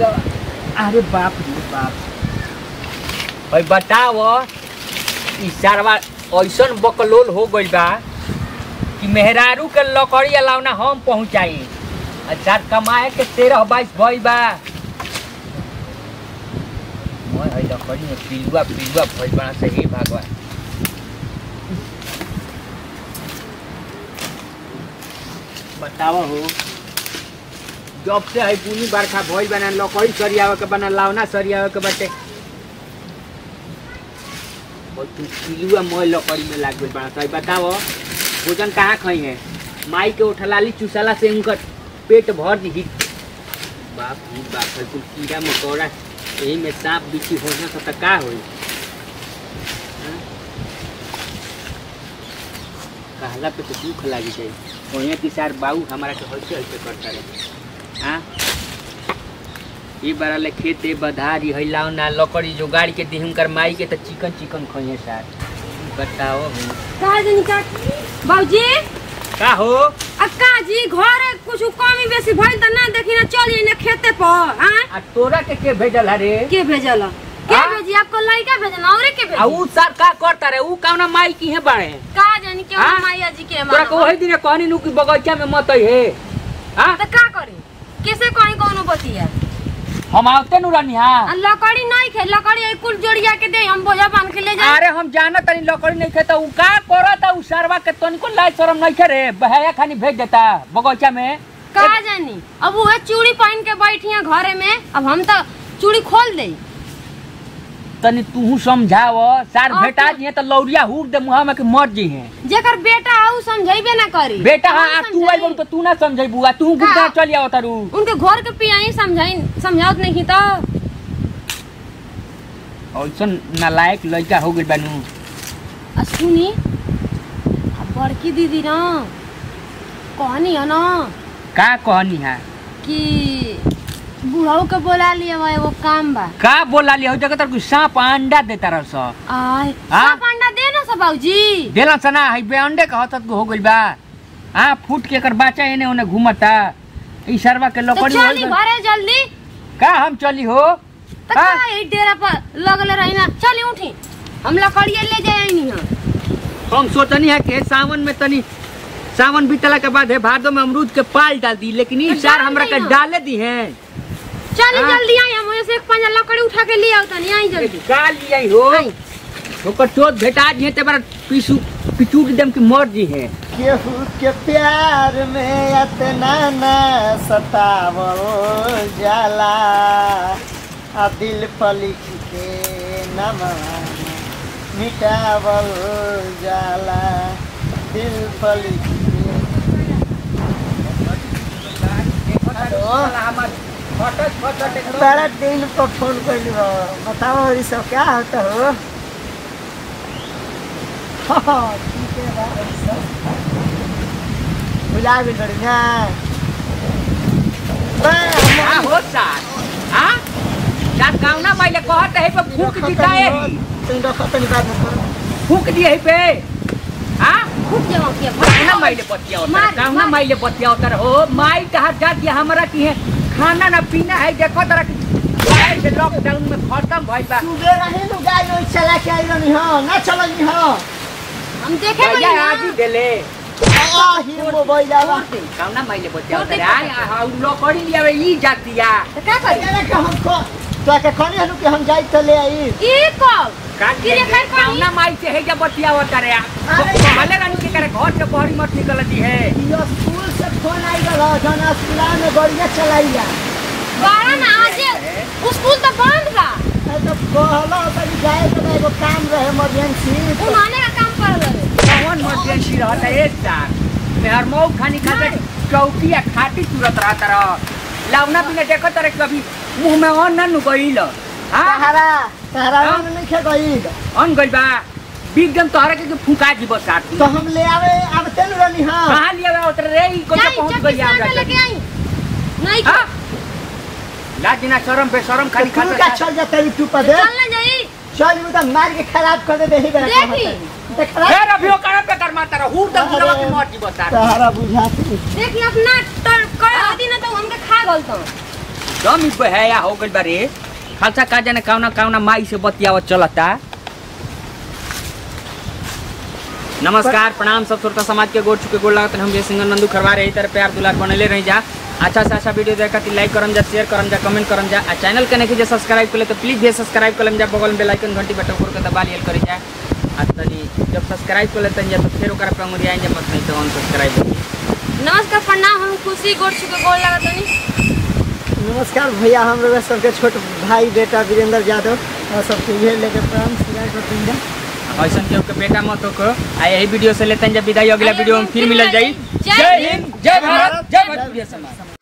अरे बाप रे बाप भाई बताओ ई सारवा ऐसन बकलोल हो गइल बा कि मेहरारू के लकड़ी अलावना हम पहुंचाई अच्छा कमाए के 13-22 भइल बा मैं है लकड़ी में पिलुआ भइल बा सही भगवान बताओ हो जब से है बुनी बरखा भइल बना लकड़ी सरियावे के बना लावना सरियावे के बाटे और तू पिलुआ मोय लकड़ी में लाग गइल बना सही बताओ भोजन कहाँ खाई है माई के उठलाली चुसाला से उनका पेट भर दी बाप रे बाप है कुल कीड़ा मकोड़ा यही में सांप बिच्छी होना तो का होई कहला पे तो दुख लागी जाए कोई की सार बाऊ हमारा के हल्के करता रहे हाँ ये बारा ले खेते बधारी है लावना लकड़ी जो गाड़ी के देहूं कर माई के तो चिकन खोइए सार बताओ का जनी का बाबूजी का हो अक्का जी घर कुछ कमी बेसी भइल त ना देखी ना चली ने खेते पर हां आ तोरा के भेजल रे के भेजल के भेजी आपको लड़का भेजल औरे के भेजी आ उ सर का करता रे उ कौना माई की है बाड़े का जानी के माईया जी के तोरा को वही दिन कहनी नु कि बगीचा में मत है हां त का करी कैसे कहीं कोनो बतिया हम आवते नु रानी हां लकड़ी नहीं खे लकड़ी कुल जोड़िया के दे हम बोझा बांध के ले जा अरे हम जाना तनी लकड़ी नहीं खे त उ का करत उ सरवा के तनिको लाज शरम नहीं खे रे बहाया खानी भेज देता बगीचा में का जानी अब वो चूड़ी पहन के बैठिया घरे में अब हम तो चूड़ी खोल दे तनी तू समझाव सार बेटा जी त लौरिया हुक दे मुहा में के मर जी है जेकर बेटा आऊ समझाइबे ना करी बेटा हां तू आई बोल तो तू ना समझाइबू आ तू गुड्डा चल आव तारू उनके घर के पियाई समझावत नहीं की तो औसन नालायक लड़का हो गइल बानू सुनी बड़की दीदी ना कहनी है ना का कहनी है कि बुढ़ाऊ के बोला लिया वो काम बा का बोला लिया हो जगह तर सांप अंडा देता रस आय सांप अंडा दे ना सब बाबूजी देला सना है बे अंडे का हतत हो गइल बा हां फूट के कर बाचा एने ओने घुमता ई सरवा के लकड़ी तो चली घरे जल्दी का हम चली हो त का ई डेरा पर लगल रही ना चली उठी हम लकड़ी ले जाई नहीं हम सोचनी है कि सावन में तनी सावन बीतला के बाद है भादो में अमरूद के पाल डाल दी लेकिन ई सार हमरा के डाले दी है चली जल्दी आई हम से एक पंजा लकड़ी उठा के ले आओ तनी आई जल्दी का लिए आई हो ओकर चोट भेटा जे ते बार पिचूट देम की मर जी है केहू के प्यार में इतना ना सतावल जाला आ दिल पर लिख के नाम मिटावल जाला दिल पर लिख बड़ा दिन पर फोन कर बताओ ये सब क्या होता हो ठीक है बुला भी बढ़िया हो सार हां जात गावना पहले कहत है पे फूक दिताए तुम देखो तनी बात फूक दिए है पे हां फूक जाओ के गावना माइले बतियाओ गावना माइले बतियाओ तर हो माई कहा जात ये हमरा की है खाना ना पीना है देखो तरह से लॉकडाउन में खत्म भइल बा सुबह रहे नु गाय ओइ चला के आई रही हां ना चलनी हां हम देखे भैया आज ही देले ही मोबाइल आवा गावना माइले बतियाओ तर आई हां लकड़ी लियावे ई जातिया तो का करी अरे के हमको तो के कहनी हनु कि हम जाई त ले आई ई कब की रे खैर गावना माई से है जब बतियाओ तर भले रानी के करे घर से बहरी मत निकल दी है यो स्कूल से फोन आई गलो जना स्कूल में गाड़िया चलाइया बारा ना आज स्कूल तो बंद बा तो कहलो तनी जाए तो एगो काम रहे इमरजेंसी उन्होंने का काम कर रहे कौन इमरजेंसी रहता है एक साल मेहर मऊ खानी खाते चौकी या खाटी तुरत रहता रह लावना पीने देखो तरह कभी मुंह में अन्न न गइल हां तहरा नहीं खे गइल अन गइल बा बिगम तोहरा के फुका जी बसात तो हम ले आवे अब तेल रहनी हां कहां ले आवे उतर रे ई को पहुंच गई आ लेके आई नहीं लाजिना शरम पे शरम खाली खाते का चल जाते तू पर दे चल ना जाई चल उधर मार के खराब कर दे ही बेटा देखी फिर अभी वो कर पे कर मारता रह हुर दम लगा के मर जी बसात तहरा बुझाती देखी अपना कर आदि ना तो हमके खा गल तो एकदम ही बहया हो गइल बारे। खालसा का जाने कौना कौना माई से बतियावत चलता। नमस्कार प्रणाम सब श्रोता समाज के गोड़ चुके गोड़ लागत हम सिंह नंदू खरवार यही तरह प्यार दुलार बनले रही जा। अच्छा से अच्छा वीडियो देख खातिर लाइक करम जा, शेयर करम जा, कमेंट करम जा। आ चैनल के नहीं सब्सक्राइब कर ले तो प्लीज भी सब्सक्राइब कर लेम जा। बगल में बेल आइकन घंटी बटन ऊपर के दबा लियल करी जा। आ तनी जब सब्सक्राइब कर लेते हैं तो फिर ओकरा पे अंगुरी आइन जा, मत नहीं तो अनसब्सक्राइब हो। नमस्कार प्रणाम हम खुशी गोड़ चुके गोड़ लागत नहीं। नमस्कार भैया, हम लोग सबके छोट भाई बेटा वीरेंद्र यादव और सबके ये लेके प्रणाम स्वीकार करते हैं। ऐसा के बेटा मत हो। आ यही वीडियो से लेते हैं जब विदाई। अगला वीडियो में फिर मिल जाई। जय हिंद, जय भारत, जय भोजपुरी समाज।